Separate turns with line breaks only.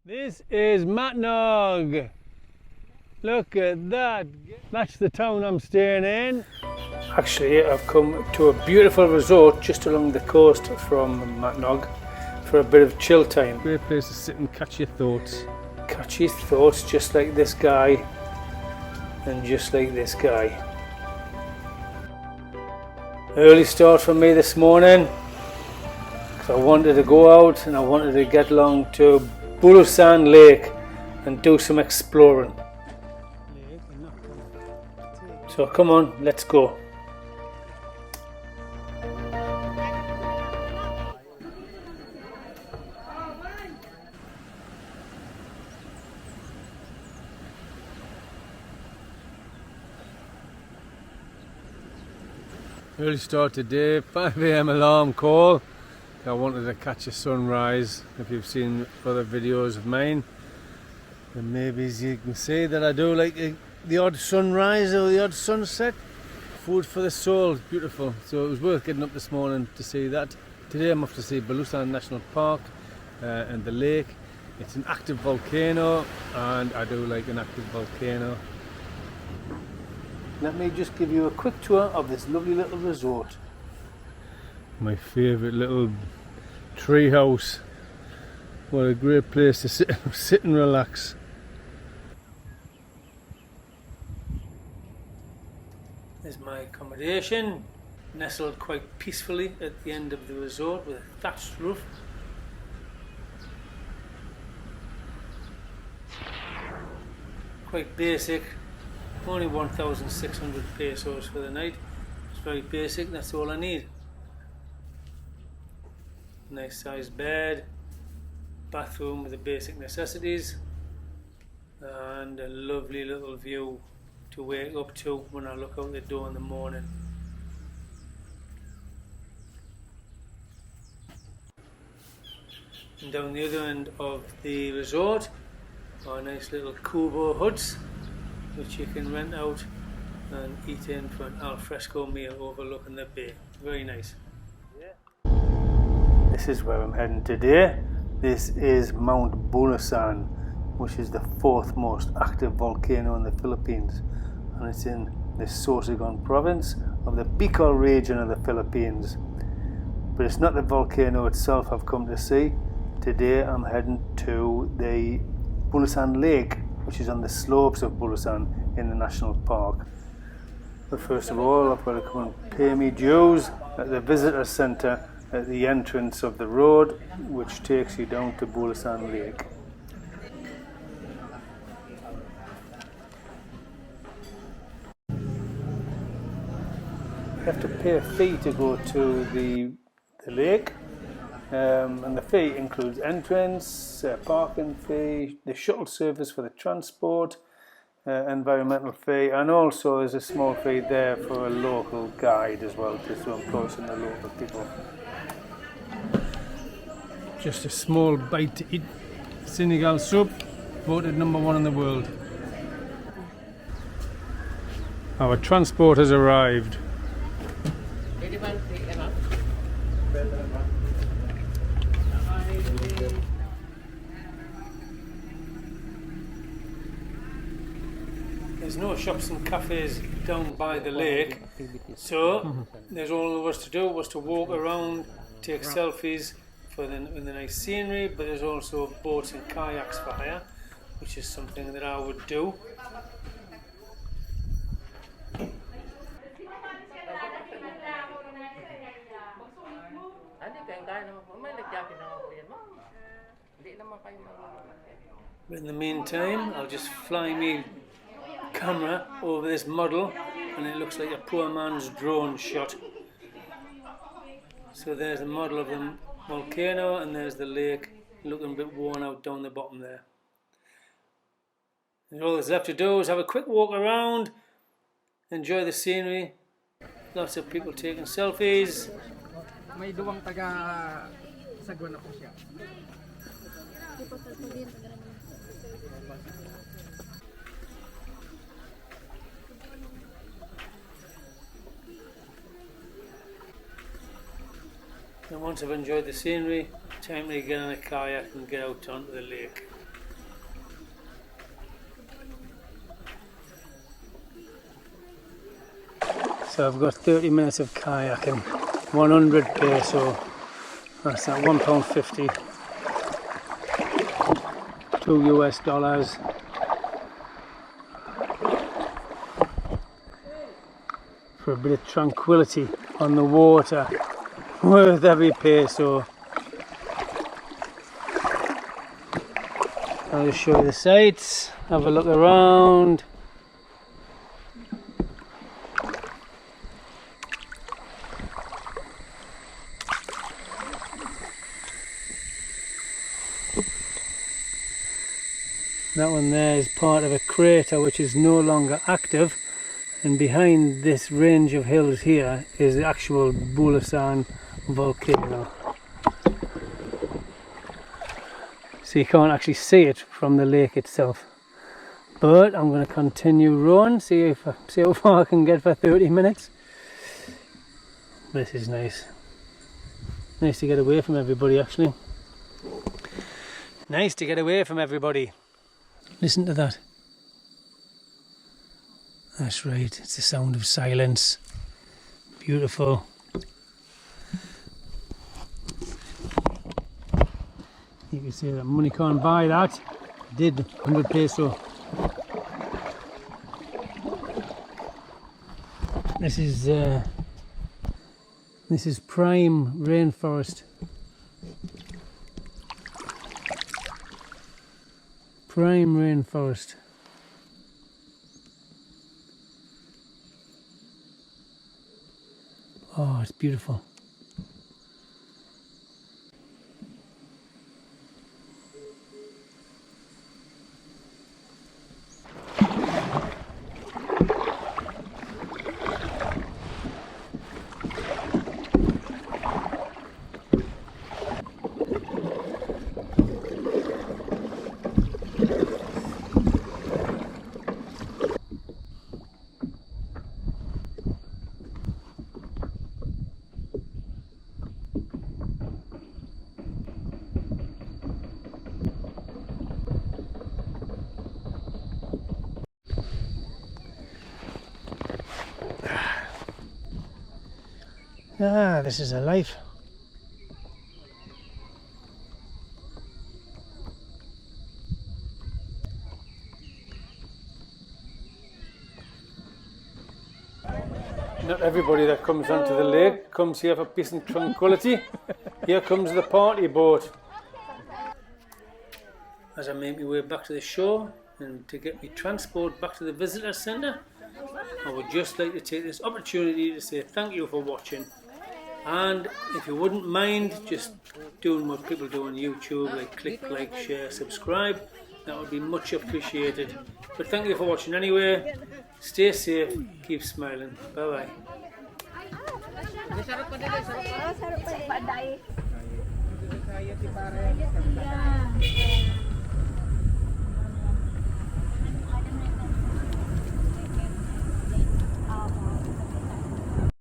This is Matnog. Look at that. That's the town I'm staying in. Actually, I've come to a beautiful resort just along the coast from Matnog for a bit of chill time. Great place to sit and catch your thoughts. Catch your thoughts just like this guy and just like this guy. Early start for me this morning because I wanted to go out and I wanted to get along to Bulusan Lake and do some exploring. So come on, let's go. Early start today, 5 AM alarm call. I wanted to catch a sunrise. If you've seen other videos of mine, then maybe you can see that I do like the odd sunrise or the odd sunset. Food for the soul, beautiful. So it was worth getting up this morning to see that. Today I'm off to see Bulusan National Park and the lake. It's an active volcano and I do like an active volcano. Let me just give you a quick tour of this lovely little resort. My favourite little tree house. What a great place to sit and relax. There's my accommodation, nestled quite peacefully at the end of the resort with a thatched roof. Quite basic, only 1,600 pesos for the night. It's very basic, that's all I need. Nice sized bed, bathroom with the basic necessities, and a lovely little view to wake up to when I look out the door in the morning. And down the other end of the resort are nice little kubo huts which you can rent out and eat in for an al fresco meal overlooking the bay. Very nice. This is where I'm heading today. This is Mount Bulusan, which is the fourth most active volcano in the Philippines, and it's in the Sorsogon province of the Bicol region of the Philippines. But it's not the volcano itself I've come to see. Today I'm heading to the Bulusan Lake, which is on the slopes of Bulusan in the national park. But first of all, I've got to come and pay me dues at the visitor centre at the entrance of the road which takes you down to Bulusan Lake. You have to pay a fee to go to the lake, and the fee includes entrance, parking fee, the shuttle service for the transport, environmental fee, and also there's a small fee there for a local guide as well to employ some of the local people. Just a small bite to eat. Senegal soup, voted #1 in the world. Our transport has arrived. There's no shops and cafes down by the lake, so there's all there was to do was to walk around, take selfies for the nice scenery, but there's also boats and kayaks for hire, which is something that I would do. In the meantime, I'll just fly me camera over this model and it looks like a poor man's drone shot. So there's a model of the volcano and there's the lake looking a bit worn out down the bottom there. And all that's left to do is have a quick walk around, enjoy the scenery, lots of people taking selfies.
May duwang taga Sagwan na po siya.
And once I've enjoyed the scenery, time to get on a kayak and get out onto the lake. So I've got 30 minutes of kayaking, 100 peso, that's at £1.50, $2 US. For a bit of tranquility on the water, worth every peso. I'll just show you the sights, have a look around. That one there is part of a crater which is no longer active, and behind this range of hills here is the actual Bulusan volcano. So you can't actually see it from the lake itself. But I'm going to continue rowing, see how far I can get for 30 minutes. This is nice. Nice to get away from everybody, actually. Nice to get away from everybody. Listen to that. That's right, it's the sound of silence. Beautiful. You can see that money can't buy that. It did, 100 peso. This is prime rainforest. Prime rainforest. Oh, it's beautiful. Ah, this is a life. Not everybody that comes onto the lake comes here for peace and tranquility. Here comes the party boat. As I make my way back to the shore and to get me transport back to the visitor centre, I would just like to take this opportunity to say thank you for watching. And if you wouldn't mind just doing what people do on YouTube, like click like, share, subscribe, that would be much appreciated. But thank you for watching anyway. Stay safe, keep smiling. Bye bye.